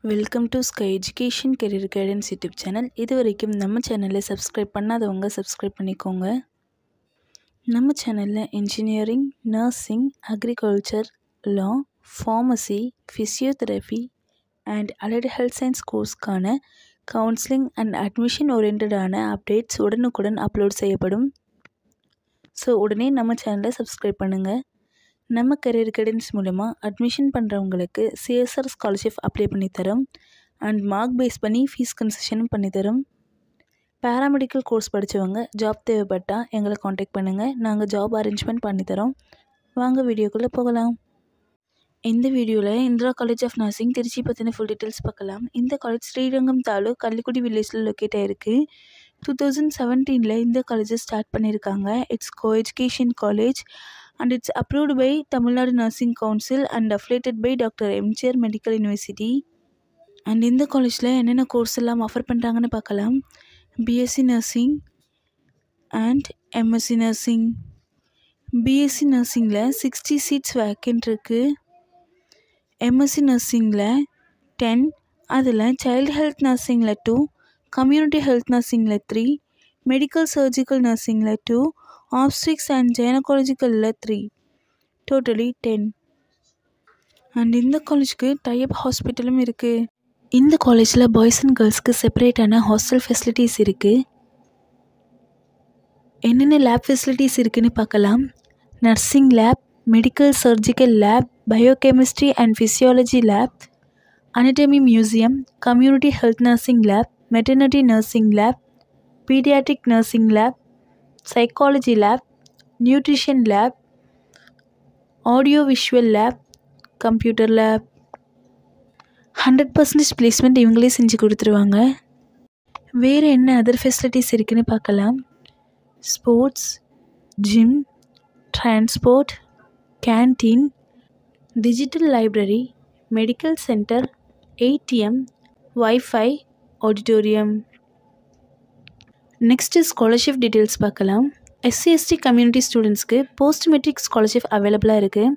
Welcome to sky education career guidance YouTube channel. இது வரைக்கும் நம்ம சேனலை சப்ஸ்கிரைப் பண்ணாதவங்க சப்ஸ்கிரைப் பண்ணிக்கோங்க. நம்ம சேனலில் engineering, nursing, agriculture, law, pharmacy, physiotherapy and allied health science கோர்ஸ்க்கான கவுன்சிலிங் அண்ட் அட்மிஷன் ஓரியன்டான அப்டேட்ஸ் உடனுக்குடன் அப்லோட் செய்யப்படும். ஸோ உடனே நம்ம சேனலை சப்ஸ்கிரைப் பண்ணுங்கள். நம்ம கரியர் கைடன்ஸ் மூலமா அட்மிஷன் பண்ணுறவங்களுக்கு சிஎஸ்ஆர் ஸ்காலர்ஷிப் அப்ளை பண்ணித்தரோம் அண்ட் மார்க் பேஸ் பண்ணி ஃபீஸ் கன்செஷனும் பண்ணித்தரோம். பேராமெடிக்கல் கோர்ஸ் படித்தவங்க ஜாப் தேவைப்பட்டால் எங்களை காண்டாக்ட் பண்ணுங்கள். நாங்கள் ஜாப் அரேஞ்ச்மெண்ட் பண்ணித்தரோம். வாங்க வீடியோக்குள்ளே போகலாம். இந்த வீடியோவில் Indira college of nursing Trichy பற்றின ஃபுல் டீட்டெயில்ஸ் பார்க்கலாம். இந்த காலேஜ் ஸ்ரீரங்கம் தாலுக் கள்ளிக்குடி வில்லேஜில் லொக்கேட் ஆகிருக்கு. 2017 இந்த காலேஜை ஸ்டார்ட் பண்ணியிருக்காங்க. It's co education college and it's approved by Tamil Nadu Nursing Council and affiliated by Dr. MGR Medical University. And இந்த காலேஜில் என்னென்ன கோர்ஸ் எல்லாம் ஆஃபர் பண்ணுறாங்கன்னு பார்க்கலாம். BSc nursing and MSc nursing. BSc நர்சிங்கில் 60 சீட்ஸ் வேக்கன்ட் இருக்குது. MSc நர்சிங்கில் 10, அதில் சைல்டு ஹெல்த் நர்சிங்கில் 2, கம்யூனிட்டி ஹெல்த் நர்சிங்கில் 3, மெடிக்கல் சர்ஜிக்கல் நர்சிங்கில் 2, obstetrics and gynecological 3, totally 10. And இந்த காலேஜுக்கு டைப் ஹாஸ்பிட்டலும் இருக்குது. இந்த காலேஜில் பாய்ஸ் அண்ட் கேர்ள்ஸ்க்கு செப்பரேட்டான ஹாஸ்டல் ஃபெசிலிட்டிஸ் இருக்குது. என்னென்ன லேப் ஃபெசிலிட்டிஸ் இருக்குதுன்னு பார்க்கலாம். Nursing lab, medical surgical lab, biochemistry and physiology lab, anatomy museum, community health nursing lab, maternity nursing lab, paediatric nursing lab, psychology lab, nutrition lab, audio visual lab, computer lab. 100% placement இவங்களே செஞ்சு கொடுத்துருவாங்க. வேறு என்ன other facilities இருக்குதுன்னு பார்க்கலாம். Sports, gym, transport, canteen, digital library, medical centre, ATM, wifi, auditorium. Next scholarship details பார்க்கலாம். SC ST community ஸ்டூடெண்ட்ஸ்க்கு post matric scholarship அவைலபிளாக இருக்குது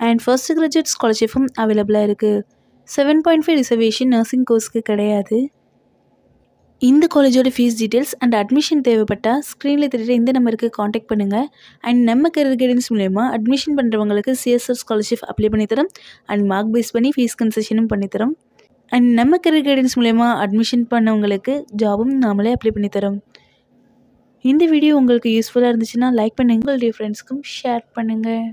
அண்ட் ஃபர்ஸ்ட் கிராஜுவேட் ஸ்காலர்ஷிப்பும் அவைலபிளாக இருக்குது. 7.5 ரிசர்வேஷன் நர்சிங் கோர்ஸ்க்கு கிடையாது. இந்த காலேஜோட ஃபீஸ் டீட்டெயில்ஸ் அண்ட் அட்மிஷன் தேவைப்பட்டால் ஸ்க்ரீனில் தெரியுற இந்த நம்பருக்கு காண்டாக்ட் பண்ணுங்கள். அண்ட் நம்ம கரியர் கைடன்ஸ் மூலமா அட்மிஷன் பண்ணுறவங்களுக்கு சிஎஸ்ஆர் ஸ்காலர்ஷிப் அப்ளை பண்ணித்தரோம் அண்ட் மார்க் பேஸ் பண்ணி ஃபீஸ் கன்செஷனும் பண்ணித்தரோம். அண்ட் நம்ம கரியர் கைடன்ஸ் மூலமா அட்மிஷன் பண்ணவங்களுக்கு ஜாபும் நாமளே அப்ளை பண்ணித்தரோம். இந்த வீடியோ உங்களுக்கு யூஸ்ஃபுல்லாக இருந்துச்சுன்னா லைக் பண்ணுங்கள், உங்களுடைய ஃப்ரெண்ட்ஸ்க்கும் ஷேர் பண்ணுங்கள்.